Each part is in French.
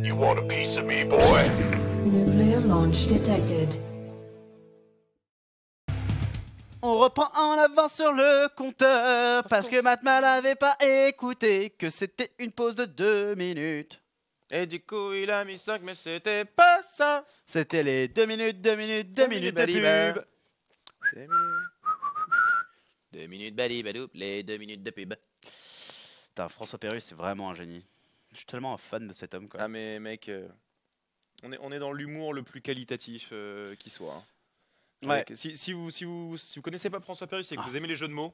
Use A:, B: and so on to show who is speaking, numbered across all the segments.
A: You want a piece of me, boy?
B: Nuclear launch detected.
C: On reprend en avance sur le compteur parce que Matmal n'avait pas écouté que c'était une pause de 2 minutes.
D: Et du coup, il a mis 5, mais c'était pas ça.
C: C'était les 2 minutes, 2 minutes, 2 minutes de pub.
D: 2 minutes balibadoup, les 2 minutes de pub.
C: Putain, François Pérus, c'est vraiment un génie. Je suis tellement un fan de cet homme, quoi.
D: Ah mais mec, on est dans l'humour le plus qualitatif qui soit. Hein.
C: Ouais.
D: Donc, si vous connaissez pas François Pérus et que vous aimez les jeux de mots,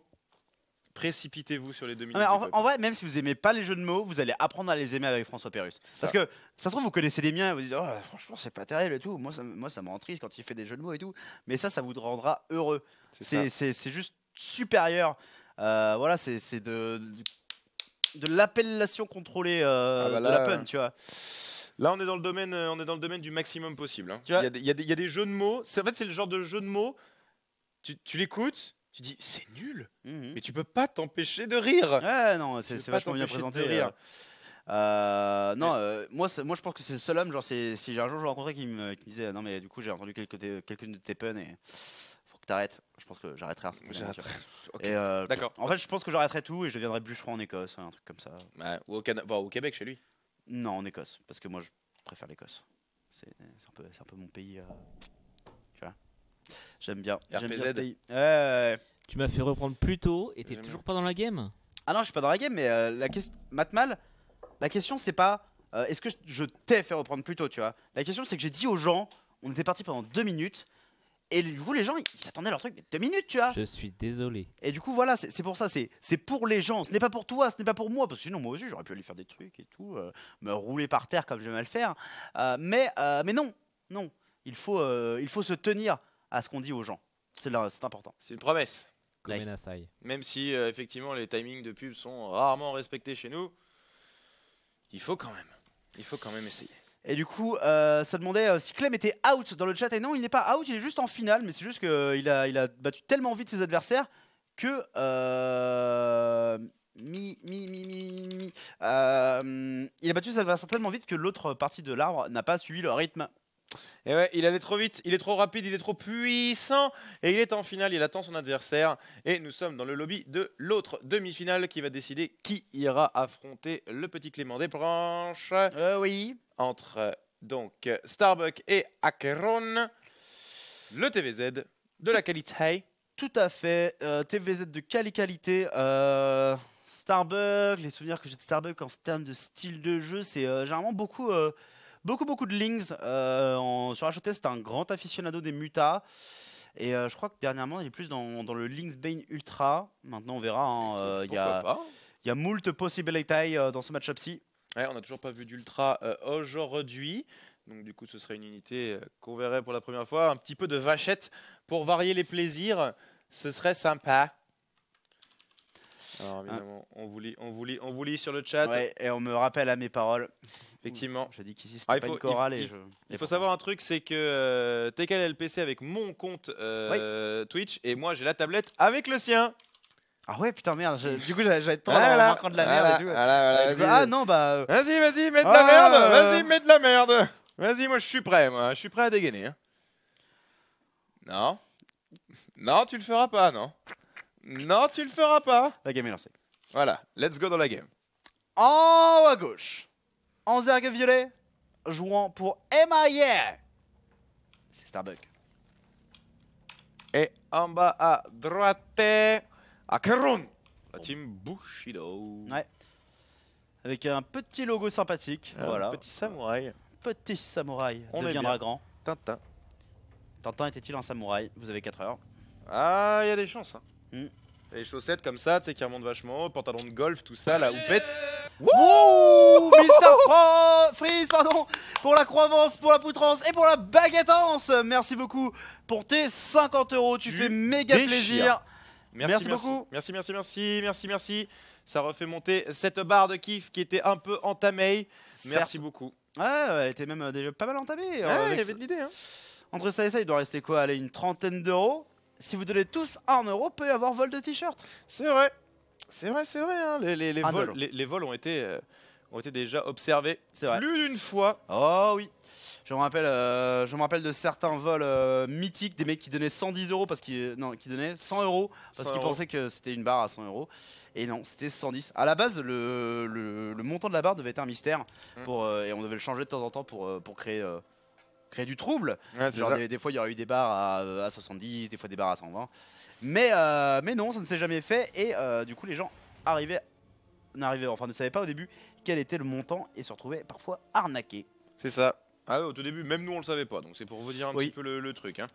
D: précipitez-vous sur les 2 minutes.
C: Non, mais
D: de pub.
C: en vrai, même si vous aimez pas les jeux de mots, vous allez apprendre à les aimer avec François Pérus. Parce que ça se trouve, vous connaissez les miens et vous dites, oh, franchement, c'est pas terrible et tout. Moi, ça me rend triste quand il fait des jeux de mots et tout. Mais ça vous rendra heureux. C'est juste supérieur. Voilà, c'est de l'appellation contrôlée de la pun, tu vois.
D: Là, on est dans le domaine du maximum possible. Hein.
C: Tu vois,
D: il y a des jeux de mots. En fait, c'est le genre de jeu de mots. Tu l'écoutes, tu dis c'est nul, mais tu peux pas t'empêcher de rire.
C: Ouais, non, c'est vachement bien
D: t'empêcher de
C: présenté.
D: rire.
C: Moi, je pense que c'est le seul homme. Genre, si j'ai un jour je le rencontrais qui me disait, non, mais du coup, j'ai entendu quelques de tes puns et faut que t'arrêtes. Je pense que j'arrêterai.
D: Okay. D'accord.
C: En fait, je pense que j'arrêterai tout et je deviendrai bûcheron en Écosse, un truc comme ça.
D: Ouais, ou au Québec chez lui.
C: Non, en Écosse, parce que moi, je préfère l'Écosse. C'est un peu mon pays. Tu vois. J'aime bien. J'aime bien ce pays.
E: Tu m'as fait reprendre plus tôt et t'es toujours pas dans la game?
C: Ah non, je suis pas dans la game, mais la question, Matmal, la question c'est pas est-ce que je t'ai fait reprendre plus tôt, tu vois. La question c'est que j'ai dit aux gens, on était parti pendant 2 minutes, et du coup les gens ils attendaient leur truc, mais 2 minutes, tu vois.
E: Je suis désolé.
C: Et du coup voilà, c'est pour ça, c'est pour les gens, ce n'est pas pour toi, ce n'est pas pour moi, parce que sinon moi aussi j'aurais pu aller faire des trucs et tout, me rouler par terre comme j'aime à le faire, mais non, il faut se tenir à ce qu'on dit aux gens, c'est important.
D: C'est une promesse.
E: Comme Nasai.
D: Même si effectivement les timings de pub sont rarement respectés chez nous, il faut quand même essayer.
C: Et du coup, ça demandait si Clem était out dans le chat. Et non, il n'est pas out, il est juste en finale. Mais c'est juste qu'il a battu tellement vite ses adversaires que il a battu ses adversaires tellement vite que l'autre partie de l'arbre n'a pas suivi le rythme.
D: Et ouais, il allait trop vite, il est trop rapide, il est trop puissant. Et il est en finale, il attend son adversaire. Et nous sommes dans le lobby de l'autre demi-finale qui va décider qui ira affronter le petit Clément des Branches.
C: Oui.
D: Entre donc Starbuck et Acheron, le TVZ de la qualité.
C: Tout à fait, TVZ de qualité. Starbuck, les souvenirs que j'ai de Starbuck en termes de style de jeu, c'est généralement beaucoup de Lings. Sur HOT, c'est un grand aficionado des mutas. Et je crois que dernièrement, il est plus dans le Lynx Bane Ultra. Maintenant, on verra. Il y a moult possibilités dans ce match-up-ci.
D: Ouais, on n'a toujours pas vu d'Ultra aujourd'hui. Donc du coup, ce serait une unité qu'on verrait pour la première fois. Un petit peu de vachette pour varier les plaisirs. Ce serait sympa. Alors évidemment, on vous lit sur le chat.
C: Ouais, et on me rappelle à mes paroles.
D: Effectivement.
C: Je dis qu'ici c'était pas une chorale.
D: Il faut savoir un truc, c'est que TKL a le PC avec mon compte Twitch et moi j'ai la tablette avec le sien.
C: Ah ouais, putain, merde. Du coup, j'avais trop marquant de la merde et tout. Ah non, bah.
D: Vas-y, mets de la merde. Vas-y, mets de la merde. Vas-y, moi je suis prêt. Je suis prêt à dégainer. Hein. Non, tu le feras pas, non. Non, tu le feras pas.
C: La game est lancée.
D: Voilà, let's go dans la game.
C: En haut à gauche, en zergue violet, jouant pour MIA. C'est Starbuck.
D: Et en bas à droite, Acheron, la team Bushido.
C: Ouais. Avec un petit logo sympathique. Voilà.
D: Petit samouraï.
C: Petit samouraï.
D: On
C: deviendra grand.
D: Tintin.
C: Tintin était-il un samouraï? Vous avez 4 heures.
D: Ah, il y a des chances. Hein. Les chaussettes comme ça, tu sais, qui remontent vachement, pantalon de golf, tout ça, la houppette.
C: Wouh, Mr. Freeze, pardon, pour la croivance, pour la poutrance et pour la baguettance. Merci beaucoup pour tes 50 €. Tu fais méga plaisir. Merci beaucoup.
D: Merci. Ça refait monter cette barre de kiff qui était un peu entamée. Merci beaucoup.
C: Ouais, elle était même déjà pas mal entamée.
D: Il y avait de l'idée. Hein.
C: Entre ça et ça, il doit rester quoi? Allez, une trentaine d'euros. Si vous donnez tous 1 €, peut y avoir vol de t-shirt.
D: C'est vrai. Hein. Les
C: Un
D: vols ont été ont été déjà observés
C: C'est vrai.
D: plus d'une fois.
C: Oh oui. Je me rappelle de certains vols mythiques, des mecs qui donnaient 110 euros parce qu'ils qui donnaient 100 euros parce
D: 100
C: qu'ils
D: euros.
C: pensaient que c'était une barre à 100 euros. Et non, c'était 110. À la base, le montant de la barre devait être un mystère et on devait le changer de temps en temps pour créer du trouble.
D: Ouais, c'est
C: Genre
D: ça.
C: des fois, il y aurait eu des barres à 70, des fois des barres à 120. Mais non, ça ne s'est jamais fait et du coup, les gens ne savaient pas au début quel était le montant et se retrouvaient parfois arnaqués.
D: C'est ça. Ah ouais, au tout début, même nous on le savait pas, donc c'est pour vous dire un
C: Oui.
D: petit peu le truc. Hein.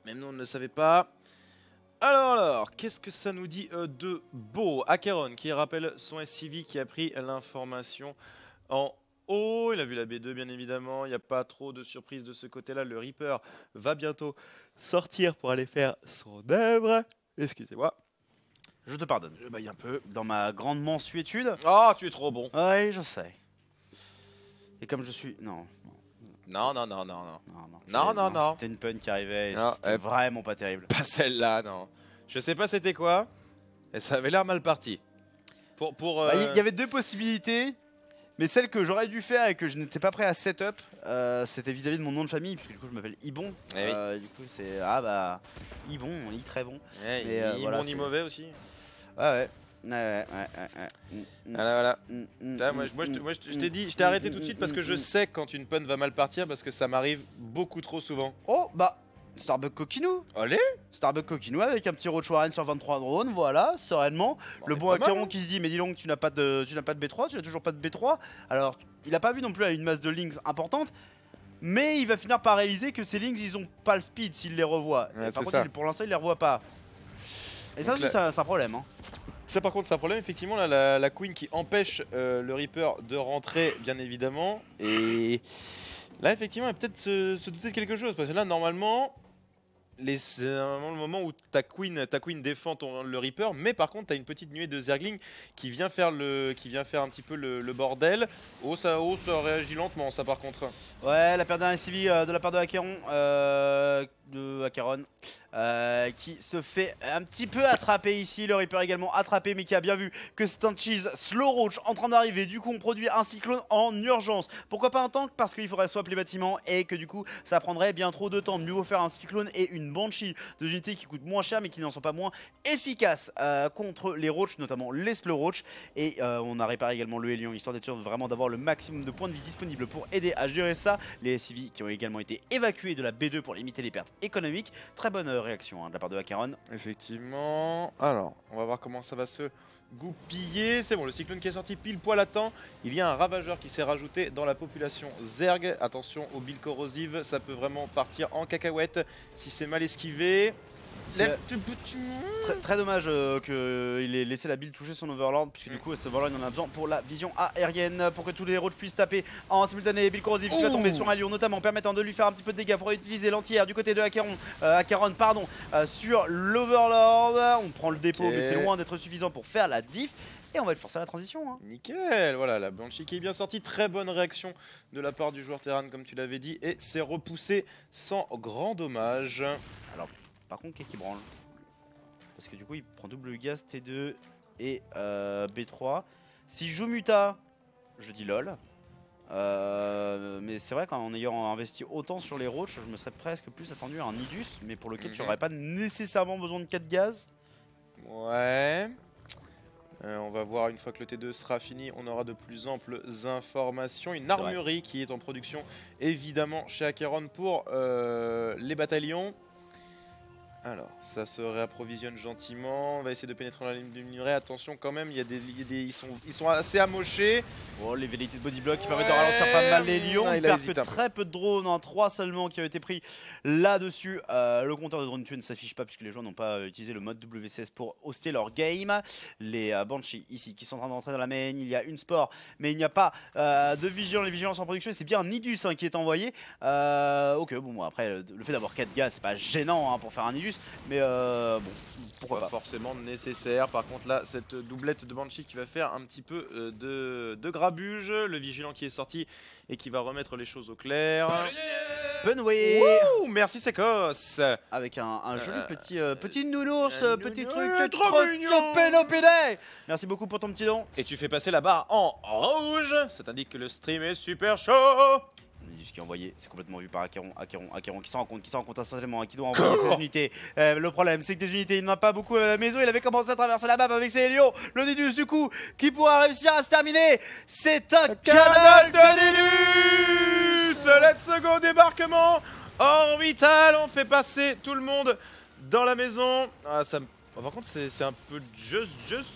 D: Même nous on ne le savait pas. Alors, qu'est-ce que ça nous dit de beau? Acheron qui rappelle son SCV qui a pris l'information en haut. Il a vu la B2 bien évidemment, il n'y a pas trop de surprise de ce côté-là. Le Reaper va bientôt sortir pour aller faire son œuvre. Excusez-moi,
C: Je te pardonne.
D: je baille un peu.
C: Dans ma grande mansuétude.
D: Ah, tu es trop bon.
C: Oui, je sais. Et comme je suis... Non.
D: Non.
C: Non. C'était une pun qui arrivait et
D: Non,
C: c'était vraiment pas terrible.
D: Pas celle-là, non. Je sais pas c'était quoi, et ça avait l'air mal parti.
C: Il y avait deux possibilités, mais celle que j'aurais dû faire et que je n'étais pas prêt à setup, c'était vis-à-vis de mon nom de famille, puisque du coup je m'appelle Ibon.
D: Eh oui.
C: Du coup c'est... Ah bah... Ibon, il très bon.
D: Ouais,
C: Mais,
D: ni
C: voilà,
D: bon ni
C: c'est-
D: mauvais aussi.
C: Ouais.
D: Voilà. Là, moi, je t'ai dit, je t'ai arrêté tout de suite parce que je sais quand une pun va mal partir parce que ça m'arrive beaucoup trop souvent.
C: Oh bah... Starbuck Coquinou.
D: Allez.
C: Starbuck Coquinou avec un petit Roach Warren sur 23 drones, voilà, sereinement. Le bon Acheron qui se dit mais dis donc tu n'as pas de B3, tu n'as toujours pas de B3. Alors il a pas vu non plus une masse de links importante, mais il va finir par réaliser que ces links ils ont pas le speed s'il les revoit.
D: Ouais,
C: Et par
D: c'est
C: contre
D: ça.
C: pour l'instant il les revoit pas. Et ça
D: Donc
C: aussi c'est un problème. Hein.
D: Ça par contre c'est un problème effectivement là, la Queen qui empêche le Reaper de rentrer bien évidemment et là effectivement il va peut-être se douter de quelque chose parce que là normalement c'est vraiment le moment où ta Queen défend le Reaper, mais par contre tu as une petite nuée de Zergling qui vient faire un petit peu le bordel. Ça réagit lentement ça par contre.
C: Ouais, la perte d'un SCV de la part de Acheron, qui se fait un petit peu attraper ici. Le Reaper également attrapé, mais qui a bien vu que c'est un cheese slow roach en train d'arriver. Du coup, on produit un cyclone en urgence. Pourquoi pas un tank? Parce qu'il faudrait swap les bâtiments et que du coup, ça prendrait bien trop de temps. Mieux vaut faire un cyclone et une banshee, deux unités qui coûtent moins cher, mais qui n'en sont pas moins efficaces contre les roach, notamment les slow roach. Et on a réparé également le Hélion, histoire d'être sûr vraiment d'avoir le maximum de points de vie disponibles pour aider à gérer ça. Les SCV qui ont également été évacués de la B2 pour limiter les pertes économiques. Très bonne réaction de la part de Acheron.
D: Effectivement. Alors, on va voir comment ça va se goupiller. C'est bon, le cyclone qui est sorti pile poil à temps. Il y a un ravageur qui s'est rajouté dans la population Zerg. Attention aux billes corrosives, ça peut vraiment partir en cacahuète si c'est mal esquivé.
C: Très dommage qu'il ait laissé la build toucher son Overlord, puisque du coup cet Overlord il en a besoin pour la vision aérienne, pour que tous les roach puissent taper en simultané. Build corrosive qui va tomber sur un lion notamment, permettant de lui faire un petit peu de dégâts. Il faudra utiliser l'entière du côté de Acheron, sur l'Overlord. On prend le dépôt, mais c'est loin d'être suffisant pour faire la diff. Et on va le forcer à la transition. Hein.
D: Nickel, voilà, la Banshee qui est bien sortie. Très bonne réaction de la part du joueur Terran, comme tu l'avais dit. Et c'est repoussé sans grand dommage.
C: Alors, par contre, qu'est-ce qui branle? Parce que du coup, il prend double gaz T2 et B3. Si je joue Muta, je dis lol. Mais c'est vrai qu'en ayant investi autant sur les roach, je me serais presque plus attendu à un Nidus, mais pour lequel tu n'aurais pas nécessairement besoin de 4 gaz.
D: Ouais. On va voir une fois que le T2 sera fini, on aura de plus amples informations. Une armurerie qui est en production évidemment chez Acheron pour les bataillons. Alors, ça se réapprovisionne gentiment. On va essayer de pénétrer dans la ligne de minerai. Attention quand même, ils sont assez amochés.
C: Oh, les velléités de bodyblock qui permettent de ralentir pas mal les lions.
D: Il
C: Il perd
D: hésite
C: que
D: un peu.
C: très peu de drones, 3 seulement qui ont été pris là-dessus. Le compteur de drone tués ne s'affiche pas puisque les joueurs n'ont pas utilisé le mode WCS pour hoster leur game. Les Banshee ici qui sont en train d'entrer dans la main. Il y a une sport, mais il n'y a pas de vigilant. Les vigilants sont en production. C'est bien un Nidus qui est envoyé. Ok, bon, après, le fait d'avoir 4 gaz, c'est pas gênant pour faire un Nidus. Nidus, mais bon, pourquoi
D: Pas
C: pas.
D: forcément nécessaire. Par contre là, cette doublette de Banshee qui va faire un petit peu de grabuge. Le vigilant qui est sorti et qui va remettre les choses au clair.
C: Benway
D: Ouh, merci Sekos.
C: avec un joli
D: Euh,
C: petit nounours,
D: un
C: petit
D: nounours,
C: truc
D: trop mignon.
C: pénopédé. Merci beaucoup pour ton petit don.
D: Et tu fais passer la barre en rouge. Ça t'indique que le stream est super chaud.
C: Nidus qui est envoyé, c'est complètement vu par Acheron qui s'en rend compte instantanément, hein, qui doit envoyer ses unités. Le problème c'est que des unités, il n'en a pas beaucoup à la maison, il avait commencé à traverser la map avec ses hélios. Le Nidus du coup, qui pourra réussir à se terminer. C'est un canal de Nidus.
D: Let's go, débarquement orbital. On fait passer tout le monde dans la maison. Ah, ça me... Par contre, c'est un peu juste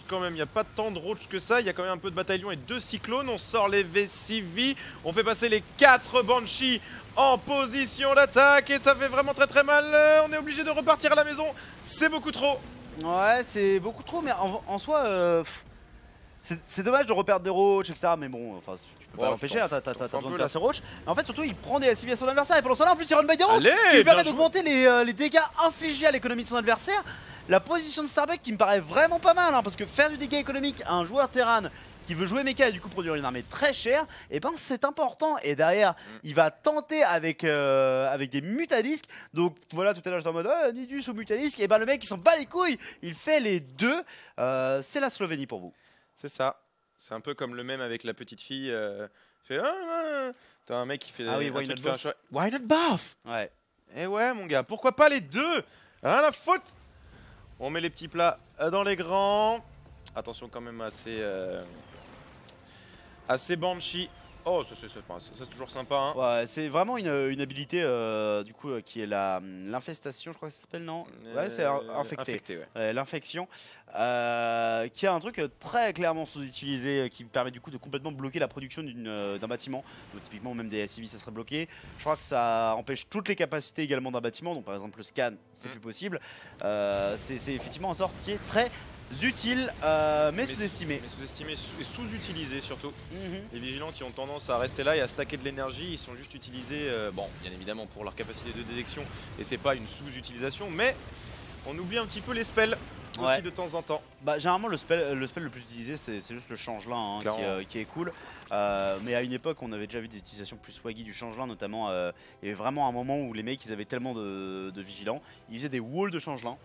D: quand même. Il n'y a pas tant de roach que ça. Il y a quand même un peu de bataillon et 2 cyclones. On sort les V6V. On fait passer les 4 Banshees en position d'attaque. Et ça fait vraiment très mal. On est obligé de repartir à la maison. C'est beaucoup trop.
C: Ouais, c'est beaucoup trop, mais en soi, c'est dommage de reperdre des roach, etc. Mais bon, enfin, tu peux pas
D: Ouais,
C: l'empêcher,
D: je
C: t'as
D: t'en fous un
C: besoin
D: peu,
C: de
D: là.
C: placer roach. En fait, surtout, il prend des SCV à son adversaire, et pendant ce temps-là, en plus, il run by des roach.
D: Allez,
C: Ce qui lui permet
D: bien
C: d'augmenter les dégâts infligés à l'économie de son adversaire. La position de Starbuck qui me paraît vraiment pas mal, hein, parce que faire du dégât économique à un joueur Terran qui veut jouer mecha et du coup produire une armée très chère, et ben c'est important. Et derrière, il va tenter avec des mutadisques. Donc voilà, tout à l'heure j'étais en mode Nidus ou mutadisque, et ben le mec il s'en bat les couilles, il fait les deux. C'est la Slovénie pour vous.
D: C'est ça. C'est un peu comme le même avec la petite fille. Fait t'as un mec qui fait.
C: Ah oui,
D: un
C: why
D: truc
C: not
D: qui fait un
C: both?
D: choix. Why not both?
C: Ouais.
D: Eh ouais, mon gars, pourquoi pas les deux? Rien à foutre. On met les petits plats dans les grands. Attention quand même à ces Banshee. Oh, ça c'est toujours sympa. Hein.
C: Ouais, c'est vraiment une habilité du coup qui est l'infestation, je crois que ça s'appelle, non? Ouais, c'est infecté.
D: Ouais.
C: L'infection, qui a un truc très clairement sous-utilisé, qui permet du coup de complètement bloquer la production d'un bâtiment. Donc, typiquement même des SCV ça serait bloqué. Je crois que ça empêche toutes les capacités également d'un bâtiment, donc par exemple le scan c'est plus possible. C'est effectivement un sort qui est très utile, mais sous-estimé.
D: Mais sous-estimé et sous-utilisé surtout.
C: Mhm.
D: Les vigilants qui ont tendance à rester là et à stacker de l'énergie, ils sont juste utilisés, bon, bien évidemment pour leur capacité de détection, et c'est pas une sous-utilisation, mais on oublie un petit peu les spells aussi de temps en temps.
C: Bah généralement le spell le plus utilisé c'est juste le changelin, hein, qui est cool. Mais à une époque on avait déjà vu des utilisations plus swaggy du changelin, notamment il y avait vraiment un moment où les mecs ils avaient tellement de vigilants, ils faisaient des walls de changelin.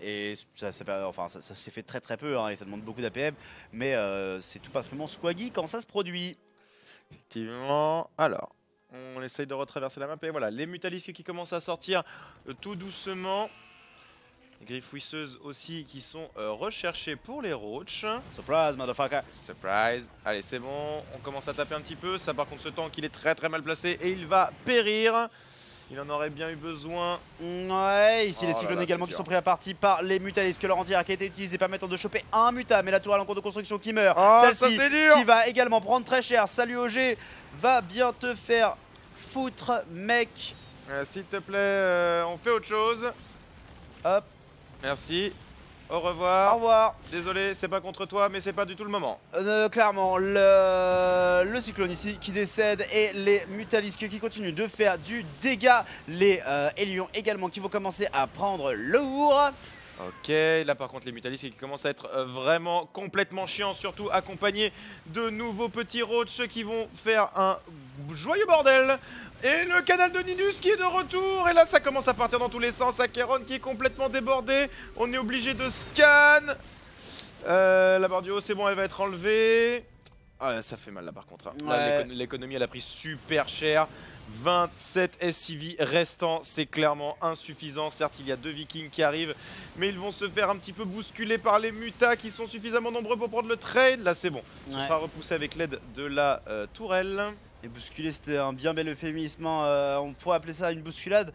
C: Et ça s'est fait très peu, hein, et ça demande beaucoup d'APM, mais c'est tout particulièrement swaggy quand ça se produit.
D: Effectivement. Alors, on essaye de retraverser la map et voilà, les mutalisques qui commencent à sortir tout doucement. Les griffouisseuses aussi qui sont recherchées pour les roach.
C: Surprise, motherfucker.
D: Surprise. Allez, c'est bon, on commence à taper un petit peu. Ça par contre, ce tank il est très mal placé et il va périr. Il en aurait bien eu besoin.
C: Ouais, ici les cyclones
D: là,
C: également
D: c'est
C: qui
D: dur.
C: sont pris à partie par les mutalisques. Leur anti-air qui a été utilisé permettant de choper un muta, mais la tourelle en cours de construction qui meurt.
D: Oh, ça,
C: Celle-ci
D: c'est dur.
C: qui va également prendre très cher. Salut OG, va bien te faire foutre, mec.
D: S'il te plaît, on fait autre chose.
C: Hop,
D: Merci. Au
C: au
D: revoir.
C: revoir.
D: Désolé, c'est pas contre toi, mais c'est pas du tout le moment.
C: Clairement, le cyclone ici qui décède et les mutalisques qui continuent de faire du dégât. Les Hélions également qui vont commencer à prendre lourd.
D: Ok, là par contre les mutalisques qui commencent à être vraiment complètement chiants, surtout accompagnés de nouveaux petits roach qui vont faire un joyeux bordel. Et le canal de Nidus qui est de retour, et là ça commence à partir dans tous les sens. Acheron qui est complètement débordé, on est obligé de scan. La barre du haut c'est bon, elle va être enlevée. Ah ça fait mal là par contre. Hein. Là,
C: Ouais.
D: l'économie elle a pris super cher. 27 SCV restants, c'est clairement insuffisant. Certes, il y a 2 vikings qui arrivent, mais ils vont se faire un petit peu bousculer par les mutas qui sont suffisamment nombreux pour prendre le trade. Là, c'est bon. Ce
C: Ouais.
D: sera repoussé avec l'aide de la tourelle.
C: Et bousculer, c'était un bien bel euphémisme, hein. On pourrait appeler ça une bousculade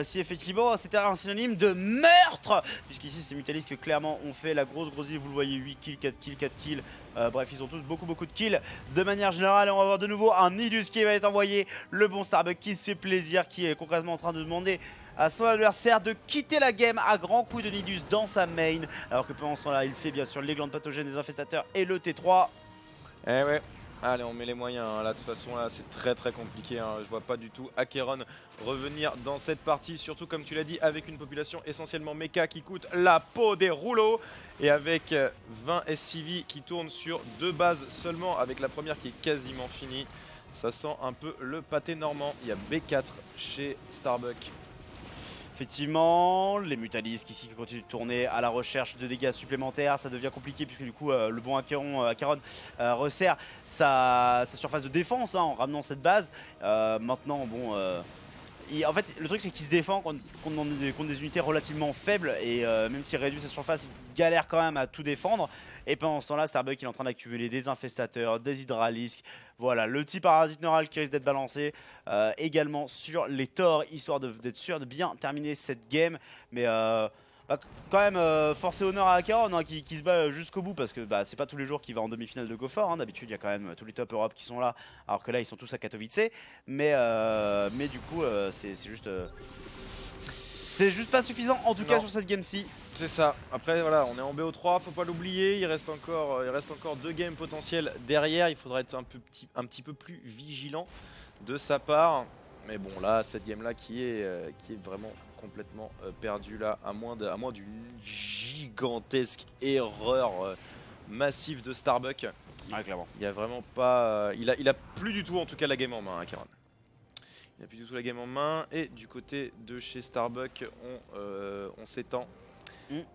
C: si effectivement c'était un synonyme de meurtre. Puisqu'ici ces mutalisques clairement ont fait la grosse île, vous le voyez, 8 kills, 4 kills, 4 kills. Bref, ils ont tous beaucoup de kills de manière générale. Et on va voir de nouveau un Nidus qui va être envoyé. Le bon Starbuck qui se fait plaisir, qui est concrètement en train de demander à son adversaire de quitter la game à grands coups de Nidus dans sa main. Alors que pendant ce temps là, il fait bien sûr les glandes pathogènes des infestateurs et le T3.
D: Eh ouais. Allez, on met les moyens. Hein. Là, de toute façon, là, c'est très compliqué. Hein. Je vois pas du tout Acheron revenir dans cette partie. Surtout, comme tu l'as dit, avec une population essentiellement méca qui coûte la peau des rouleaux. Et avec 20 SCV qui tournent sur 2 bases seulement. Avec la première qui est quasiment finie. Ça sent un peu le pâté normand. Il y a B4 chez Starbuck.
C: Effectivement, les Mutalisques ici qui continuent de tourner à la recherche de dégâts supplémentaires, ça devient compliqué puisque du coup le bon Acheron resserre sa surface de défense hein, en ramenant cette base. Maintenant, bon, en fait le truc c'est qu'il se défend contre des unités relativement faibles et même s'il réduit sa surface, il galère quand même à tout défendre. Et pendant ce temps-là, Starbuck il est en train d'accumuler des infestateurs, des hydralisques. Voilà, le petit parasite neural qui risque d'être balancé également sur les torts, histoire d'être sûr de bien terminer cette game. Mais quand même, force et honneur à Acheron hein, qui se bat jusqu'au bout parce que bah, c'est pas tous les jours qu'il va en demi-finale de Go4. Hein. D'habitude, il y a quand même tous les top Europe qui sont là, alors que là, ils sont tous à Katowice. Mais du coup, c'est juste pas suffisant en tout cas sur cette game-ci.
D: C'est ça. Après voilà, on est en BO3, faut pas l'oublier. Il reste encore 2 games potentiels derrière. Il faudra être un petit peu plus vigilant de sa part. Mais bon là, cette game là qui est vraiment complètement perdue là, à moins d'une gigantesque erreur massive de Starbuck.
C: Ouais, clairement.
D: Il y a vraiment pas, il a plus du tout en tout cas la game en main, Acheron. Il n'a plus du tout la game en main. Et du côté de chez Starbuck, on s'étend.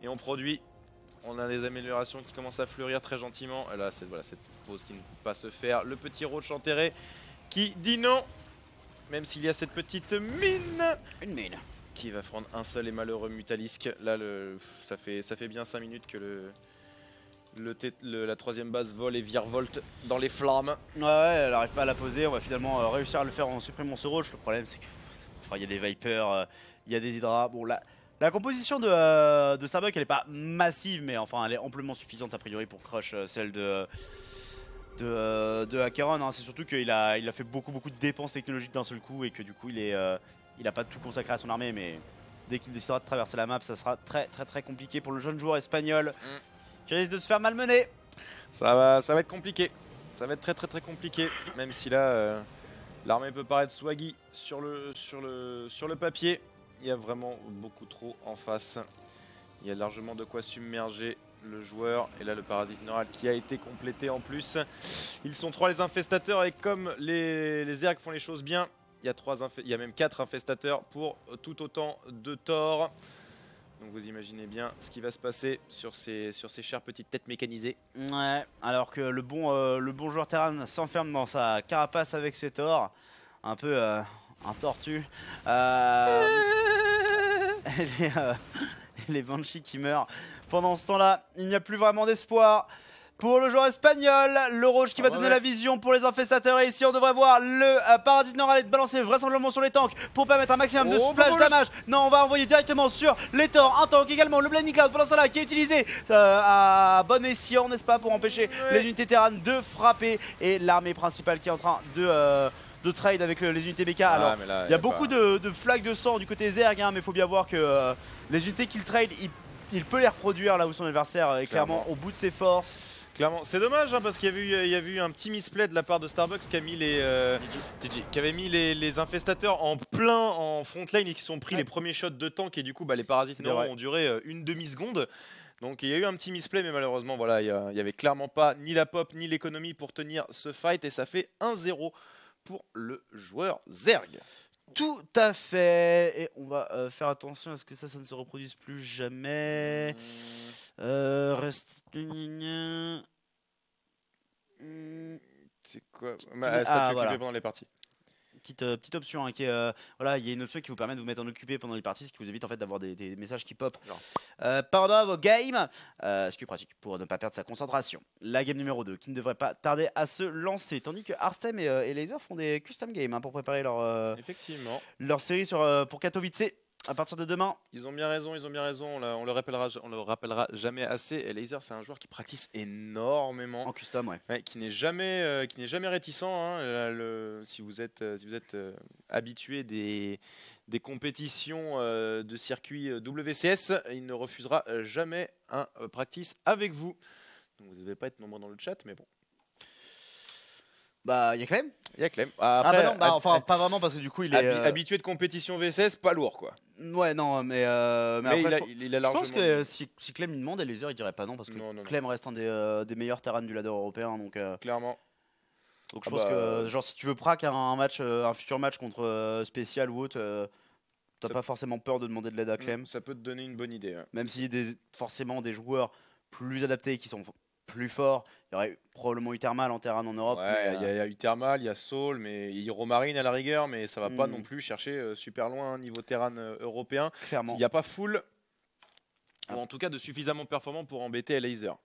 D: Et on produit, on a des améliorations qui commencent à fleurir très gentiment. Et là, cette pause qui ne peut pas se faire. Le petit roach enterré qui dit non, même s'il y a cette petite mine.
C: Une mine.
D: Qui va prendre un seul et malheureux Mutalisque. Là, ça fait bien 5 minutes que la troisième base vole et virevolte dans les flammes.
C: Ouais, elle n'arrive pas à la poser. On va finalement réussir à le faire en supprimant ce roach. Le problème, c'est qu'il y a des Vipers, il y a des Hydra. Bon, là. La composition de Starbuck elle est pas massive mais enfin elle est amplement suffisante a priori pour crush celle de Acheron hein. C'est surtout qu'il a fait beaucoup de dépenses technologiques d'un seul coup et que du coup il a pas tout consacré à son armée mais dès qu'il décidera de traverser la map ça sera très compliqué pour le jeune joueur espagnol qui risque de se faire malmener.
D: Ça va être compliqué, ça va être très compliqué même si là l'armée peut paraître swaggy sur le papier. Il y a vraiment beaucoup trop en face. Il y a largement de quoi submerger le joueur. Et là, le parasite neural qui a été complété en plus. Ils sont 3 les infestateurs. Et comme les ergs font les choses bien, il y a même 4 infestateurs pour tout autant de torts. Donc vous imaginez bien ce qui va se passer sur ces chères petites têtes mécanisées.
C: Ouais, alors que le bon joueur Terran s'enferme dans sa carapace avec ses torts. Un peu... un tortue. Les Banshees qui meurent. Pendant ce temps-là, il n'y a plus vraiment d'espoir pour le joueur espagnol. Le roach qui va donner la vision pour les infestateurs. Et ici, on devrait voir le parasite neural être balancé vraisemblablement sur les tanks pour permettre un maximum de splash damage. Non, on va envoyer directement sur les torts. Un tank également, le Blinding Cloud pendant ce temps-là qui est utilisé à bon escient, n'est-ce pas, pour empêcher les unités Terran de frapper. Et l'armée principale qui est en train de trade avec les unités BK. Alors, il y a beaucoup de flaques de sang du côté Zerg, hein, mais il faut bien voir que les unités qu'il trade, il peut les reproduire là où son adversaire est clairement au bout de ses forces.
D: Clairement, c'est dommage hein, parce qu'il y a eu un petit misplay de la part de Starbuck qui a mis qui avait mis les infestateurs en front lane et qui sont pris les premiers shots de tank et du coup les parasites ont duré une demi-seconde. Donc il y a eu un petit misplay mais malheureusement voilà, il y avait clairement pas ni la pop ni l'économie pour tenir ce fight et ça fait 1-0 pour le joueur Zerg.
C: Tout à fait. Et on va faire attention à ce que ça ne se reproduise plus jamais. Reste...
D: C'est quoi statut occupé pendant les parties.
C: Petite option hein, qui est voilà, il y a une option qui vous permet de vous mettre en occupé pendant les parties, ce qui vous évite en fait d'avoir des messages qui pop pendant vos games, ce qui est pratique pour ne pas perdre sa concentration. La game numéro 2 qui ne devrait pas tarder à se lancer, tandis que Arstem et Laser font des custom games hein, pour préparer
D: effectivement
C: leur série pour Katowice. À partir de demain.
D: Ils ont bien raison. On le rappellera jamais assez. Et Laser, c'est un joueur qui pratique énormément
C: en custom, ouais.
D: Qui n'est jamais réticent. Hein. Si vous êtes habitué des compétitions de circuit WCS, il ne refusera jamais un practice avec vous. Donc vous ne devez pas être nombreux dans le chat, mais bon.
C: Bah, il y a Clem.
D: Il y a Clem.
C: Ah
D: Après,
C: bah non, bah, enfin pas vraiment parce que du coup il est.
D: habitué de compétition VSS, pas lourd quoi.
C: Ouais, non, mais
D: Mais
C: après,
D: il a
C: je
D: largement.
C: pense que si Clem lui demande, Eliezer il dirait pas non parce que
D: Non, non, non.
C: Clem reste un des meilleurs terrains du ladder européen donc.
D: Clairement.
C: Donc je
D: Ah
C: pense
D: bah,
C: que genre si tu veux prac un futur match contre Spécial ou autre, t'as
D: Ça-
C: pas forcément peur de demander de l'aide à Clem,
D: Ça peut te donner une bonne idée. Ouais.
C: même si forcément des joueurs plus adaptés qui sont plus forts, il y aurait probablement eu Thermal en terrain en Europe.
D: Ouais,
C: mais,
D: il y a eu Thermal, il y a Soul, mais il y a Romarine à la rigueur, mais ça va pas
C: Hmm.
D: non plus chercher super loin niveau terrain européen.
C: clairement.
D: Il n'y a pas full,
C: Ah.
D: ou en tout cas de suffisamment performant pour embêter Laser.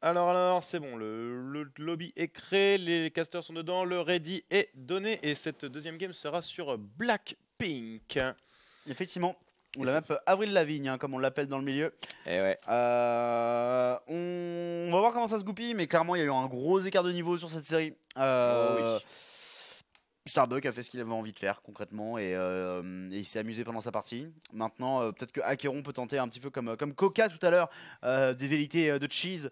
D: Alors, c'est bon, le lobby est créé, les casters sont dedans, le ready est donné, et cette deuxième game sera sur Blackpink.
C: Effectivement. Ou
D: Et
C: la
D: ça
C: map Avril Lavigne, hein, comme on l'appelle dans le milieu.
D: Et ouais.
C: On va voir comment ça se goupille, mais clairement il y a eu un gros écart de niveau sur cette série.
D: Oh oui.
C: Starbuck a fait ce qu'il avait envie de faire concrètement et il s'est amusé pendant sa partie. Maintenant, peut-être que Acheron peut tenter un petit peu comme Coca tout à l'heure, des vérités de cheese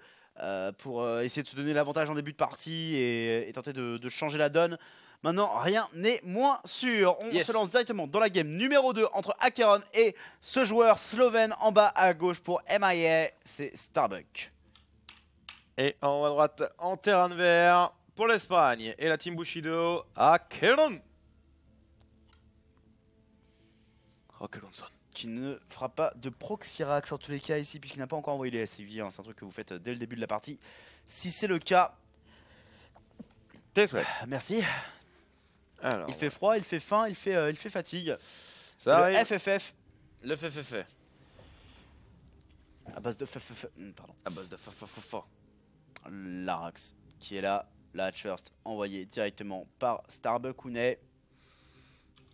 C: pour essayer de se donner l'avantage en début de partie et tenter de changer la donne. Maintenant, rien n'est moins sûr. On
D: Yes.
C: se lance directement dans la game numéro 2 entre Acheron et ce joueur slovène en bas à gauche pour MIA, c'est Starbuck.
D: Et en haut à droite, en terrain de vert, pour l'Espagne et la team Bushido, Acheron. Acheronson.
C: Qui ne fera pas de Proxyrax en tous les cas ici, puisqu'il n'a pas encore envoyé les SCV. C'est un truc que vous faites dès le début de la partie. Si c'est le cas,
D: Tes souhaits.
C: merci.
D: Alors,
C: Il fait froid, il fait faim, il fait fatigue.
D: ça
C: Le
D: arrive.
C: FFF
D: Le fait.
C: à base de FFF. Pardon.
D: À base de fa.
C: Larax qui est là. La hatch first envoyé directement par Starbuck Ounet.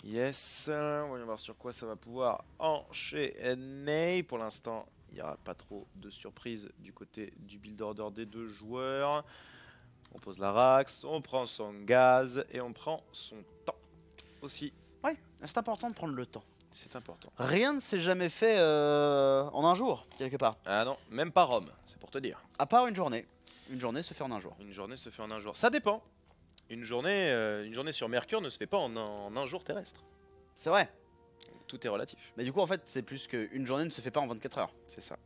D: Yes, voyons voir sur quoi ça va pouvoir enchaîner. Pour l'instant, il n'y aura pas trop de surprises du côté du build order des deux joueurs. On pose la Rax, on prend son gaz et on prend son temps aussi.
C: Ouais, c'est important de prendre le temps.
D: C'est important.
C: Rien ne s'est jamais fait en un jour, quelque part.
D: Ah non, même pas Rome, c'est pour te dire.
C: À part une journée. Une journée se fait en un jour.
D: Une journée se fait en un jour. Ça dépend. Une journée sur Mercure ne se fait pas en un jour terrestre.
C: C'est vrai.
D: Tout est relatif.
C: Mais du coup, en fait, c'est plus qu'une journée ne se fait pas en 24 heures.
D: C'est ça.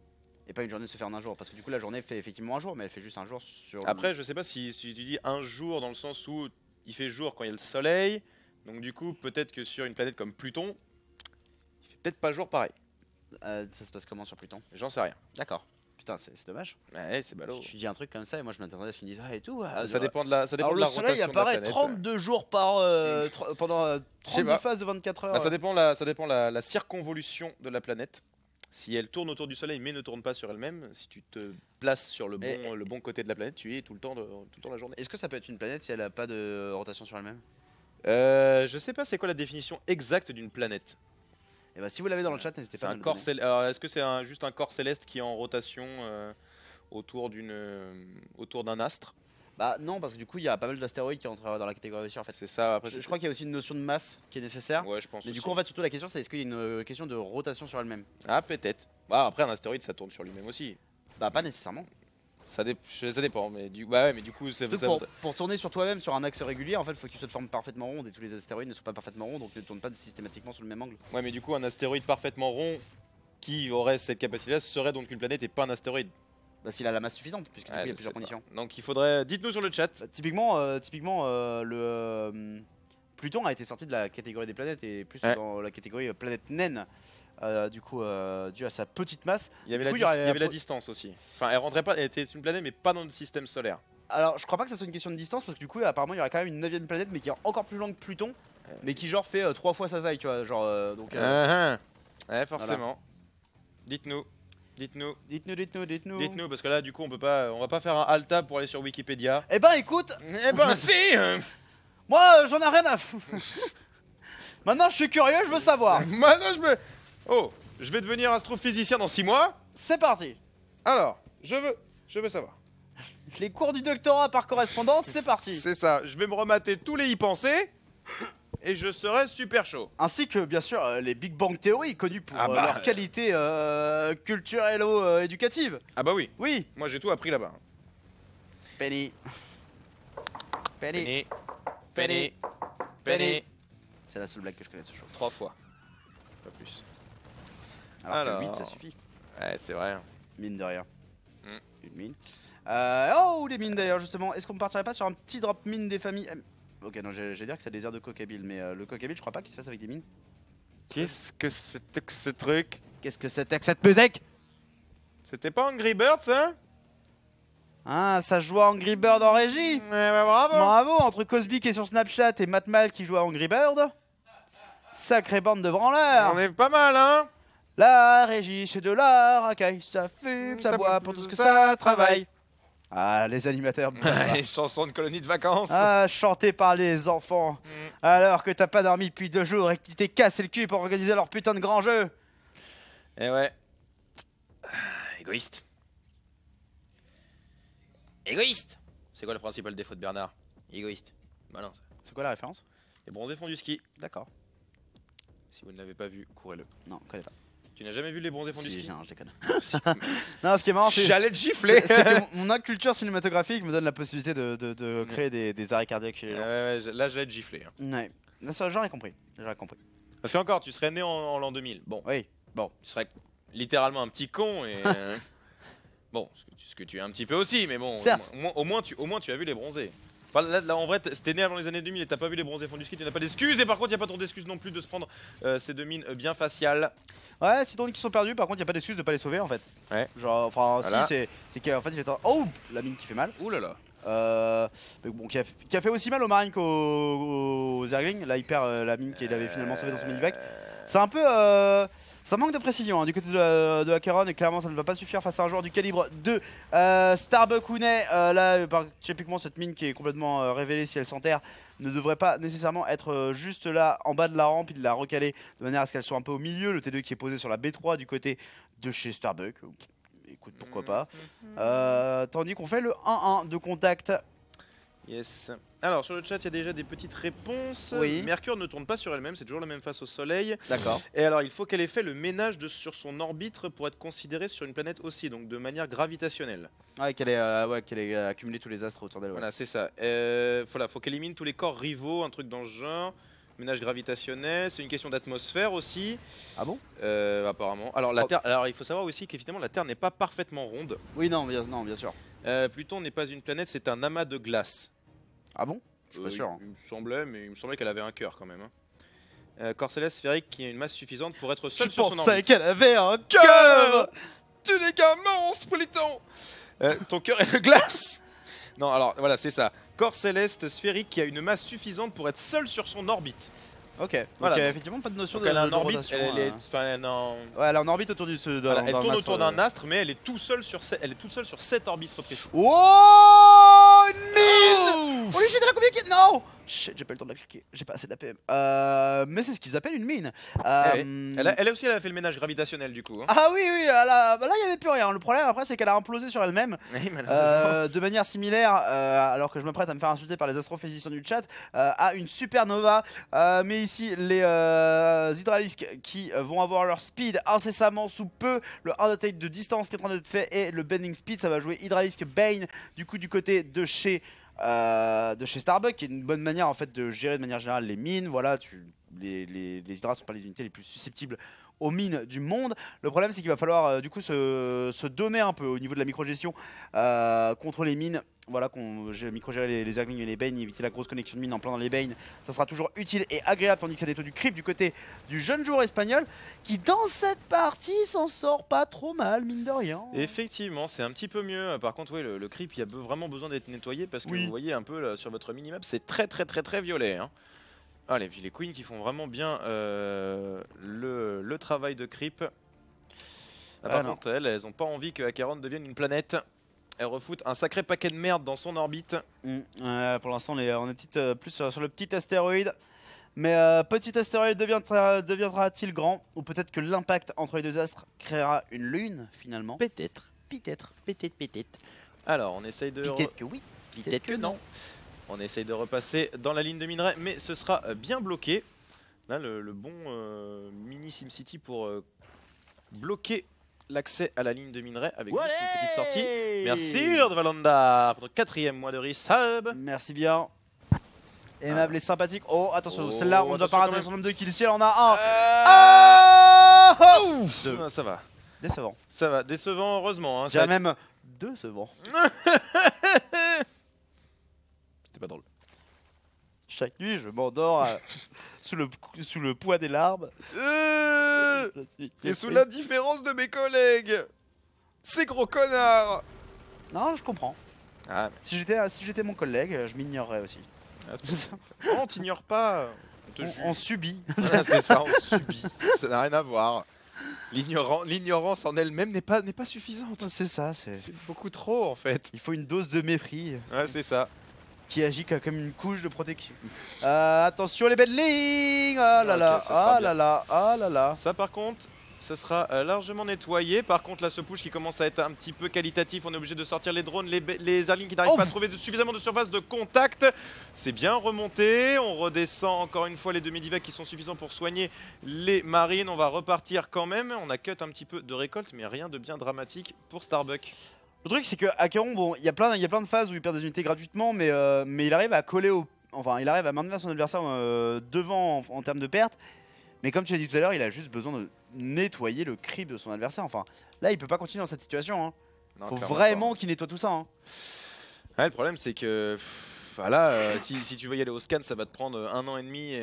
C: Et pas une journée se fait en un jour. Parce que du coup, la journée fait effectivement un jour, mais elle fait juste un jour sur.
D: Après, je sais pas si tu dis un jour dans le sens où il fait jour quand il y a le soleil. Donc du coup, peut-être que sur une planète comme Pluton, il fait peut-être pas jour pareil.
C: Ça se passe comment sur Pluton?
D: J'en sais rien.
C: D'accord. Putain, c'est dommage.
D: Ouais, c'est ballot.
C: Je dis un truc comme ça et moi je m'attendais à ce qu'ils me disent ah et tout.
D: Ça dépend de la,
C: Alors le soleil
D: rotation de la
C: apparaît
D: planète.
C: 32 jours par pendant
D: sais
C: 32
D: pas.
C: phases de 24 heures.
D: Bah, ça dépend la circonvolution de la planète. Si elle tourne autour du soleil mais ne tourne pas sur elle-même, si tu te places sur le bon côté de la planète, tu y es tout le temps la journée.
C: Est-ce que ça peut être une planète si elle a pas de rotation sur elle-même?
D: Je sais pas c'est quoi la définition exacte d'une planète.
C: Et bah si vous l'avez dans le chat, n'hésitez
D: C'est
C: pas à
D: un
C: me le
D: corps
C: donner.
D: céleste. Alors, est-ce que c'est juste un corps céleste qui est en rotation autour d'un astre?
C: Bah non, parce que du coup il y a pas mal d'astéroïdes qui entrent dans la catégorie aussi en fait.
D: C'est ça. Après,
C: Je crois qu'il y a aussi une notion de masse qui est nécessaire.
D: Ouais, je pense.
C: Mais du
D: aussi.
C: coup en fait surtout la question c'est est-ce qu'il y a une question de rotation sur elle-même?
D: Ah, peut-être. Bah, après, un astéroïde, ça tourne sur lui-même aussi.
C: Bah pas nécessairement.
D: Ça dépend, mais du coup, c'est
C: Surtout pour tourner sur toi-même sur un axe régulier, en fait, il faut qu'il se forme parfaitement rond et tous les astéroïdes ne sont pas parfaitement ronds, donc ne tournent pas systématiquement sur le même angle.
D: Ouais, mais du coup, un astéroïde parfaitement rond qui aurait cette capacité-là serait donc une planète et pas un astéroïde.
C: Bah s'il a la masse suffisante, puisque du coup, il y a
D: je
C: plusieurs
D: sais pas.
C: conditions.
D: Donc, il faudrait. Dites-nous sur le chat.
C: Bah, typiquement, Pluton a été sorti de la catégorie des planètes et plus
D: Ouais.
C: dans la catégorie planète naine. Du coup, dû à sa petite masse.
D: Il y avait,
C: Du coup,
D: il y avait
C: la
D: la distance aussi. Enfin, elle rentrait pas, elle était une planète, mais pas dans le système solaire.
C: Alors, je crois pas que ça soit une question de distance parce que du coup, apparemment, il y aurait quand même une 9ème planète, mais qui est encore plus longue que Pluton, mais qui genre fait 3 fois sa taille, tu vois. Genre, donc.
D: Ouais, forcément. Dites-nous.
C: Dites-nous.
D: Dites-nous, parce que là, du coup, on va pas faire un alt-tab pour aller sur Wikipédia.
C: Eh ben, écoute,
D: Eh ben, si
C: moi, j'en ai rien à foutre. Maintenant, je suis curieux, je veux savoir.
D: Maintenant, je vais devenir astrophysicien dans 6 mois.
C: C'est parti.
D: Alors, je veux savoir.
C: Les cours du doctorat par correspondance, c'est parti.
D: C'est ça, je vais me remater tous les y penser et je serai super chaud.
C: Ainsi que, bien sûr, les Big Bang Theory, connus pour
D: Ah bah,
C: leur qualité culturelle-éducative.
D: Ah bah oui,
C: Oui,
D: moi j'ai tout appris là-bas.
C: Penny. Penny.
D: Penny.
C: C'est la seule blague que je connais de ce show.
D: 3 fois. Pas plus.
C: Alors que 8 ça suffit.
D: Ouais, c'est vrai.
C: Mine de rien.
D: Mm.
C: Une mine. Oh, les mines d'ailleurs, justement. Est-ce qu'on partirait pas sur un petit drop mine des familles? Ok, non, j'allais dire que c'est des airs de cocabil, mais le cocabil, je crois pas qu'il se fasse avec des mines.
D: Qu'est-ce que c'était que ce truc?
C: Qu'est-ce que c'était que cette musique?
D: C'était pas Angry Birds, ça?
C: Ah, ça joue à Angry Bird en régie.
D: bah bravo.
C: Bravo, entre Cosby qui est sur Snapchat et Matt Mal qui joue à Angry Bird. Sacrée bande de branleurs.
D: On est pas mal, hein?
C: La régie, c'est de la racaille, ça fume, ça boit pour tout ce que ça travaille. Ah, les animateurs.
D: Les chansons de colonie de vacances.
C: Ah, chanté par les enfants. Alors que t'as pas dormi depuis 2 jours et que tu t'es cassé le cul pour organiser leur putain de grand jeu.
D: Eh ouais. Égoïste. Égoïste. C'est quoi le principal défaut de Bernard? Égoïste. Bah non,
C: C'est quoi la référence?
D: les bronzés font du ski.
C: D'accord.
D: Si vous ne l'avez pas vu, courez-le.
C: Non, je connais pas.
D: Tu n'as jamais vu les bronzés font du ski?
C: Non, je déconne. Non, ce qui est marrant, c'est
D: J'allais te gifler.
C: c'est que mon inculture cinématographique me donne la possibilité de créer des arrêts cardiaques chez les gens.
D: Là, j'allais te gifler. Hein.
C: Ouais. Ça, j'aurais compris. J'aurais compris.
D: Parce qu'encore, tu serais né en l'an 2000. Bon,
C: Oui.
D: tu serais littéralement un petit con et. Bon, ce que tu es un petit peu aussi, mais bon,
C: Certes.
D: au moins tu as vu les bronzés. Enfin, là, en vrai, t'es né avant les années 2000 et t'as pas vu les bronzés font du ski, tu n'as pas d'excuses. Et par contre, il n'y a pas trop d'excuses non plus de se prendre ces 2 mines bien faciales.
C: Ouais, si ton qu'ils sont perdus, par contre, il n'y a pas d'excuse de pas les sauver en fait.
D: Ouais.
C: Genre, enfin,
D: Voilà.
C: si, c'est qu'en fait, il est en. Oh, la mine qui fait mal.
D: Ouh là là.
C: Mais bon, qui a fait aussi mal aux Marines qu'aux Zerglings. Là, il perd la mine qu'il avait finalement sauvée dans son minivac. C'est un peu. Ça manque de précision hein, du côté de Acheron et clairement ça ne va pas suffire face à un joueur du calibre de Starbuck Hounet. Là, typiquement, cette mine qui est complètement révélée si elle s'enterre ne devrait pas nécessairement être juste là en bas de la rampe. Il l'a recalé de manière à ce qu'elle soit un peu au milieu. Le T2 qui est posé sur la B3 du côté de chez Starbuck. Écoute, pourquoi pas. Tandis qu'on fait le 1-1 de contact.
D: Yes. Alors sur le chat il y a déjà des petites réponses.
C: Oui.
D: Mercure ne tourne pas sur elle-même, c'est toujours la même face au soleil.
C: D'accord.
D: Et alors il faut qu'elle ait fait le ménage sur son orbite pour être considérée sur une planète aussi, donc de manière gravitationnelle.
C: Ouais, qu'elle ait accumulé tous les astres autour d'elle. Ouais.
D: Voilà, c'est ça. Voilà, faut qu'elle élimine tous les corps rivaux, un truc dans ce genre. Ménage gravitationnel, c'est une question d'atmosphère aussi.
C: Ah bon?
D: Apparemment. Alors la Terre, alors il faut savoir aussi qu'évidemment la Terre n'est pas parfaitement ronde.
C: Oui, non, bien sûr.
D: Pluton n'est pas une planète, c'est un amas de glace.
C: Ah bon? Je suis pas sûr.
D: Il me semblait, mais il me semblait qu'elle avait un cœur quand même. Hein. Corps céleste sphérique qui a une masse suffisante pour être seule sur son orbite.
C: Je pensais qu'elle avait un cœur.
D: Tu n'es qu'un monstre, Pluton. Ton cœur est de glace. Non, alors voilà, c'est ça. Corps céleste sphérique qui a une masse suffisante pour être seul sur son orbite.
C: Ok.
D: Voilà,
C: Donc,
D: donc-
C: effectivement, pas de notion
D: Donc
C: de
D: elle a un
C: de
D: orbite,
C: rotation,
D: enfin, non.
C: Ouais, elle est en orbite autour du.
D: Voilà, elle tourne autour d'un astre, mais elle est toute seule sur cette orbite précise.
C: Oh, une mine. Oh, j'ai de la combien qui... Non. Shit, j'ai pas eu le temps de la cliquer. J'ai pas assez d'APM. Mais c'est ce qu'ils appellent une mine.
D: Elle aussi, elle a fait le ménage gravitationnel du coup. Hein.
C: Ah oui, là, il y avait plus rien. Le problème après, c'est qu'elle a implosé sur elle-même.
D: Oui, malheureusement.
C: De manière similaire, alors que je me prête à me faire insulter par les astrophysiciens du chat, à une supernova. Mais ici, les hydralisques qui vont avoir leur speed incessamment sous peu. Le hard attack de distance qui est en train d'être fait et le bending speed, ça va jouer hydralisque Bane du coup du côté de chez Starbuck, qui est une bonne manière en fait de gérer de manière générale les mines. Voilà, les hydras sont pas les unités les plus susceptibles aux mines du monde. Le problème c'est qu'il va falloir du coup se donner un peu au niveau de la micro-gestion contre les mines. Voilà, micro-gérer les Zerglings et les Bane, éviter la grosse connexion de mine en plein dans les Bane, ça sera toujours utile et agréable, tandis que ça détruit du creep du côté du jeune joueur espagnol qui dans cette partie s'en sort pas trop mal, mine de rien.
D: Effectivement, c'est un petit peu mieux. Par contre, oui, le creep, il y a vraiment besoin d'être nettoyé parce que
C: Oui.
D: vous voyez un peu là, sur votre minimap, c'est très violet. Hein. Ah, les queens qui font vraiment bien le travail de creep. Par contre, elles ont pas envie que Acheron devienne une planète. Elles refoutent un sacré paquet de merde dans son orbite.
C: Pour l'instant, on est plus sur le petit astéroïde. Mais petit astéroïde deviendra-t-il grand? Ou peut-être que l'impact entre les deux astres créera une lune finalement? Peut-être.
D: Alors, on essaye de...
C: Peut-être que oui.
D: Peut-être que non. On essaye de repasser dans la ligne de minerai, mais ce sera bien bloqué. Là, le bon mini SimCity pour bloquer l'accès à la ligne de minerai avec juste une petite sortie. Merci Lord Valanda pour notre 4e mois de resub.
C: Merci bien. Aimable et sympathique. Oh, attention, celle-là, on ne doit
D: attention
C: pas
D: quand
C: rater
D: même.
C: son nombre de kills. Si elle en a un. Deux.
D: Ah, ça va.
C: Décevant.
D: Ça va. Décevant, heureusement. Hein.
C: Je dirais même décevant.
D: C'était pas drôle.
C: Chaque nuit, je m'endors sous le poids des larmes. Je suis
D: Et sous
C: triste.
D: l'indifférence de mes collègues. Ces gros connards.
C: Non, je comprends.
D: Ah,
C: Si j'étais mon collègue, je m'ignorerais aussi.
D: on t'ignore pas. On te juge.
C: On subit.
D: Ah, c'est ça, on subit. Ça n'a rien à voir. L'ignorance en elle-même n'est pas suffisante.
C: C'est ça, c'est.
D: C'est beaucoup trop en fait.
C: Il faut une dose de mépris
D: Ouais, c'est ça.
C: qui agit comme une couche de protection. Attention les bendlings. Ah là là,
D: Ok, ça sera
C: ah
D: bien.
C: là là, ah là là.
D: Ça par contre, ça sera largement nettoyé. Par contre, là, ce push qui commence à être un petit peu qualitatif. On est obligé de sortir les drones, les Arlings qui n'arrivent
C: Oh.
D: pas à trouver suffisamment de surface de contact. C'est bien remonté. On redescend encore une fois les 2 Medivacs qui sont suffisants pour soigner les marines. On va repartir quand même. On a cut un petit peu de récolte, mais rien de bien dramatique pour Starbuck.
C: Le truc c'est que Acheron, bon, il y a plein de phases où il perd des unités gratuitement, mais il arrive à coller il arrive à maintenir son adversaire devant en termes de pertes. Mais comme tu l'as dit tout à l'heure, il a juste besoin de nettoyer le creep de son adversaire. Enfin, là, il peut pas continuer dans cette situation. Hein.
D: Non,
C: Faut
D: clairement
C: vraiment qu'il nettoie tout ça. Hein.
D: pas. Ouais, le problème, c'est que voilà, si tu veux y aller au scan, ça va te prendre 1 an et demi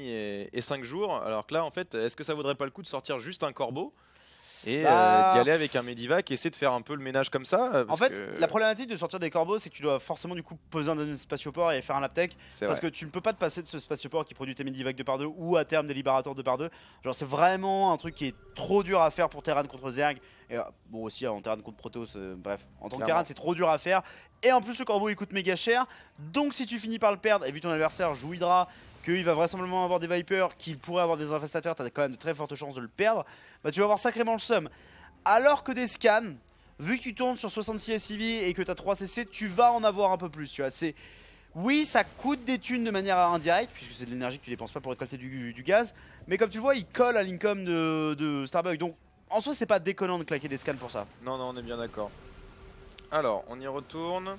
D: et 5 jours. Alors que là, en fait, est-ce que ça vaudrait pas le coup de sortir juste un corbeau et d'y aller avec un Medivac et essayer de faire un peu le ménage comme ça
C: En
D: parce
C: fait,
D: que
C: la problématique de sortir des corbeaux, c'est que tu dois forcément du coup poser un spatioport et faire un laptech.
D: c'est
C: Parce
D: vrai.
C: que tu ne peux pas te passer de ce spatioport qui produit tes Medivac 2x2 ou à terme des libérateurs 2x2. Genre, c'est vraiment un truc qui est trop dur à faire pour Terran contre Zerg. Et bon, aussi en Terran contre Protoss, bref. En tant que
D: Clairement.
C: Terran, c'est trop dur à faire. Et en plus, le corbeau il coûte méga cher. Donc, si tu finis par le perdre et vu ton adversaire joue Hydra, qu'il va vraisemblablement avoir des Vipers, qu'il pourrait avoir des infestateurs, t'as quand même de très fortes chances de le perdre. Bah, tu vas avoir sacrément le seum. Alors que des scans, vu que tu tournes sur 66 SCV et que tu as 3 CC, tu vas en avoir un peu plus. Tu vois, c'est. Oui, ça coûte des thunes de manière indirecte, puisque c'est de l'énergie que tu dépenses pas pour récolter du gaz. Mais comme tu le vois, il colle à l'income de Starbuck. Donc en soi, c'est pas déconnant de claquer des scans pour ça.
D: Non, on est bien d'accord. Alors, on y retourne.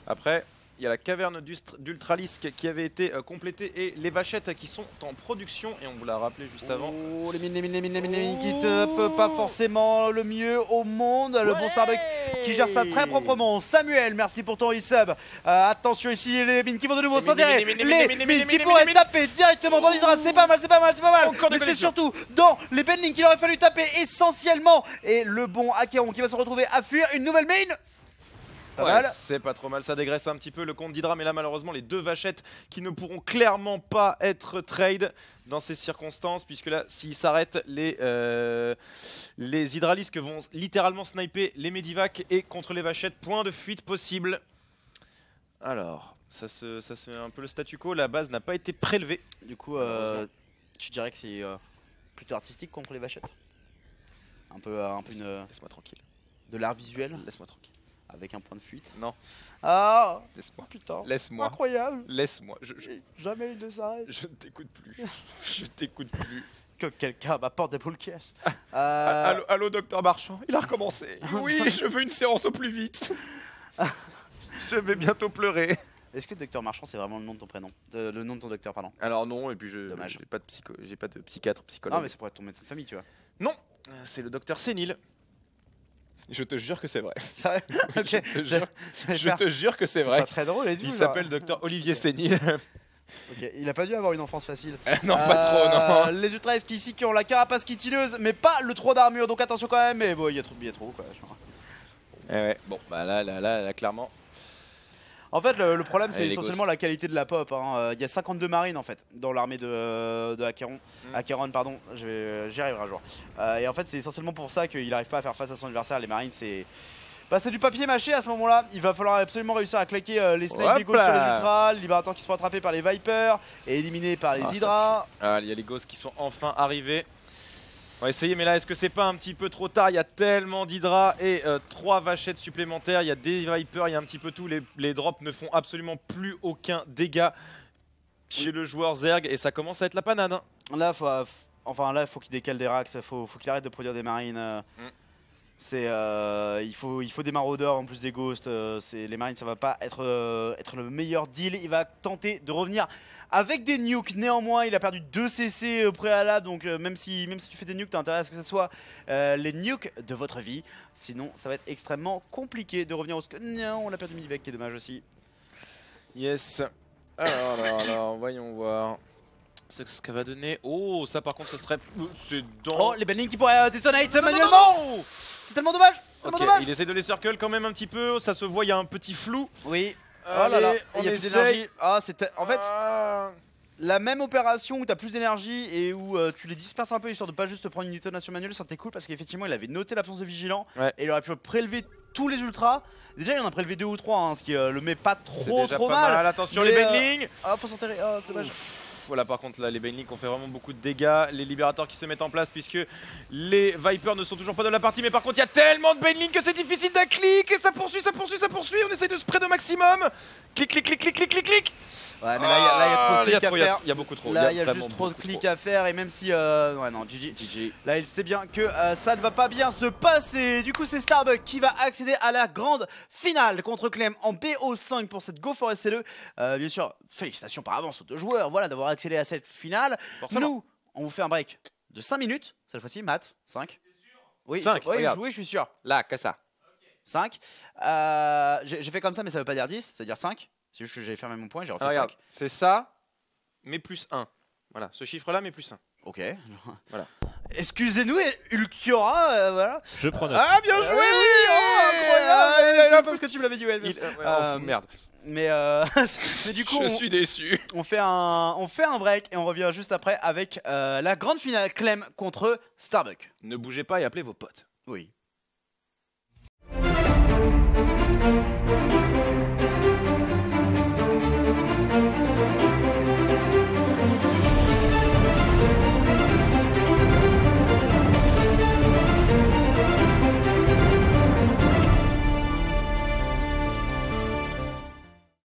D: Après, il y a la caverne d'Ultralisk qui avait été complétée et les vachettes qui sont en production. Et on vous l'a rappelé juste avant.
C: Oh, les mines qui te pas forcément le mieux au monde. Le bon Starbuck qui gère ça très proprement. Samuel, merci pour ton resub. Attention ici, les mines qui vont de nouveau s'enterrer. Les mines qui pourraient taper directement dans l'Hydra. C'est pas mal.
D: Encore des
C: Mais c'est
D: connexions.
C: surtout dans les bendlings qu'il aurait fallu taper essentiellement. Et le bon Acheron qui va se retrouver à fuir une nouvelle mine. Pas
D: Ouais,
C: mal.
D: c'est pas trop mal, ça dégraisse un petit peu le compte d'Hydra, mais là malheureusement les 2 vachettes qui ne pourront clairement pas être trade dans ces circonstances, puisque là s'ils s'arrêtent, les Hydralisques vont littéralement sniper les Medivac et contre les vachettes, point de fuite possible. Alors, ça se fait un peu le statu quo, la base n'a pas été prélevée.
C: Du coup,
D: Malheureusement.
C: tu dirais que c'est plutôt artistique contre les vachettes. Un peu
D: Laisse-moi tranquille,
C: de l'art visuel
D: laisse-moi tranquille.
C: avec un point de fuite.
D: Non,
C: Ah
D: laisse-moi.
C: putain.
D: Laisse-moi.
C: Incroyable.
D: Laisse-moi.
C: Jamais il ne s'arrête.
D: Je ne t'écoute plus. Je t'écoute plus.
C: Que quelqu'un m'apporte des boules cash.
D: Allô, docteur Marchand, il a recommencé. Oui, je veux une séance au plus vite. Je vais bientôt pleurer.
C: Est-ce que Docteur Marchand c'est vraiment le nom de ton prénom, le nom de ton docteur, pardon?
D: Alors non, et puis
C: Dommage.
D: j'ai pas de psychiatre, psychologue.
C: Non mais c'est pour être ton médecin de famille, tu vois.
D: Non, c'est le docteur Sénile. Je te jure que c'est vrai.
C: Sérieux? Ok.
D: Je te jure que c'est vrai.
C: Pas très drôle et tout.
D: Il
C: genre.
D: s'appelle docteur Olivier Sénile.
C: Ok, il a pas dû avoir une enfance facile.
D: Non, pas trop, non.
C: Les Ultras ici qui ont la carapace quitineuse, mais pas le 3 d'armure, donc attention quand même. Mais bon, il y a trop quoi. Genre.
D: Eh ouais, bon, bah là, clairement.
C: En fait, le problème, c'est
D: Allez, les
C: essentiellement la qualité de la pop. Hein. Il y a 52 marines en fait dans l'armée de Acheron. Acheron, pardon, j'y arriverai un jour. Et en fait, c'est essentiellement pour ça qu'il n'arrive pas à faire face à son adversaire. Les marines, c'est. Bah, c'est du papier mâché à ce moment-là. Il va falloir absolument réussir à claquer les snipes des Ghosts sur les Ultras, les Libérateurs qui se font attraper par les Vipers et éliminés par les Hydras.
D: Ah, il y a les Ghosts qui sont enfin arrivés. On va essayer, mais là, est-ce que c'est pas un petit peu trop tard? Il y a tellement d'Hydra et 3 vachettes supplémentaires. Il y a des Vipers, il y a un petit peu tout. Les drops ne font absolument plus aucun dégât chez le joueur Zerg et ça commence à être la panade. Hein.
C: Là, faut qu'il décale des racks, faut qu'il arrête de produire des marines. Il faut des maraudeurs en plus des ghosts. Les marines, ça va pas être le meilleur deal. Il va tenter de revenir avec des nukes. Néanmoins, il a perdu 2 CC au préalable. Donc même si tu fais des nukes, t'as intérêt à ce que ce soit les nukes de votre vie. Sinon, ça va être extrêmement compliqué de revenir au score. Non, on a perdu Midivec, qui est dommage aussi.
D: Yes. Alors, voyons voir ce que ça va donner. Oh, ça par contre, ce serait. C'est dans.
C: Oh, les Benling qui pourraient détonate manuellement. C'est tellement dommage. Tellement
D: Ok,
C: dommage.
D: il essaie de les circle quand même un petit peu. Ça se voit, il y a un petit flou.
C: Oui.
D: Allez,
C: Oh là là,
D: on
C: il y a plus
D: essaye.
C: d'énergie. Ah, en fait,
D: Ah.
C: la même opération où t'as plus d'énergie et où tu les disperses un peu histoire de pas juste prendre une détonation manuelle, ça c'était cool parce qu'effectivement il avait noté l'absence de vigilant
D: Ouais.
C: et il aurait pu prélever tous les ultras. Déjà il en a prélevé 2 ou 3, ce qui le met pas
D: C'est
C: trop
D: déjà
C: trop
D: pas
C: mal.
D: Attention,
C: Mais,
D: les Benling.
C: Ah, faut s'enterrer, ah, c'est dommage.
D: Voilà, par contre, là, les Benling ont fait vraiment beaucoup de dégâts. Les libérateurs qui se mettent en place, puisque les Vipers ne sont toujours pas dans la partie. Mais par contre, il y a tellement de Benling que c'est difficile d'un clic. Et ça poursuit, ça poursuit, ça poursuit. On essaie de spread au maximum. Clic, clic, clic, clic, clic, clic, clic.
C: Ouais, mais là il y a trop de clics à faire.
D: Il y a beaucoup trop.
C: Là il y a
D: vraiment
C: juste trop de
D: beaucoup
C: clics
D: trop.
C: à faire et même si ouais non GG.
D: GG.
C: Là il sait bien que ça ne va pas bien se passer. Du coup c'est Starbuck qui va accéder à la grande finale contre Clem en BO5 pour cette Go Forest CE. Bien sûr félicitations par avance aux 2 joueurs, voilà, d'avoir accédé à cette finale.
D: Forcément.
C: Nous on vous fait un break de 5 minutes cette fois-ci. Matt 5. Oui
D: 5,
C: oui,
D: regarde.
C: je suis sûr.
D: Là, Kassa.
C: 5. J'ai fait comme ça mais ça veut pas dire 10, ça veut dire 5. C'est juste que j'avais fermé mon point, j'ai refait
D: Ah,
C: 5.
D: regarde, c'est ça, mais plus 1. Voilà, ce chiffre-là, mais plus 1.
C: Ok.
D: Voilà.
C: Excusez-nous, Ulquiora, voilà.
E: Je prends note.
D: Ah, bien joué.
C: Incroyable. C'est parce que tu me l'avais dit, ouais.
D: Merde.
C: Mais du coup,
D: Je suis déçu.
C: on fait un break et on revient juste après avec la grande finale Clem contre Starbuck.
D: Ne bougez pas et appelez vos potes.
C: Oui.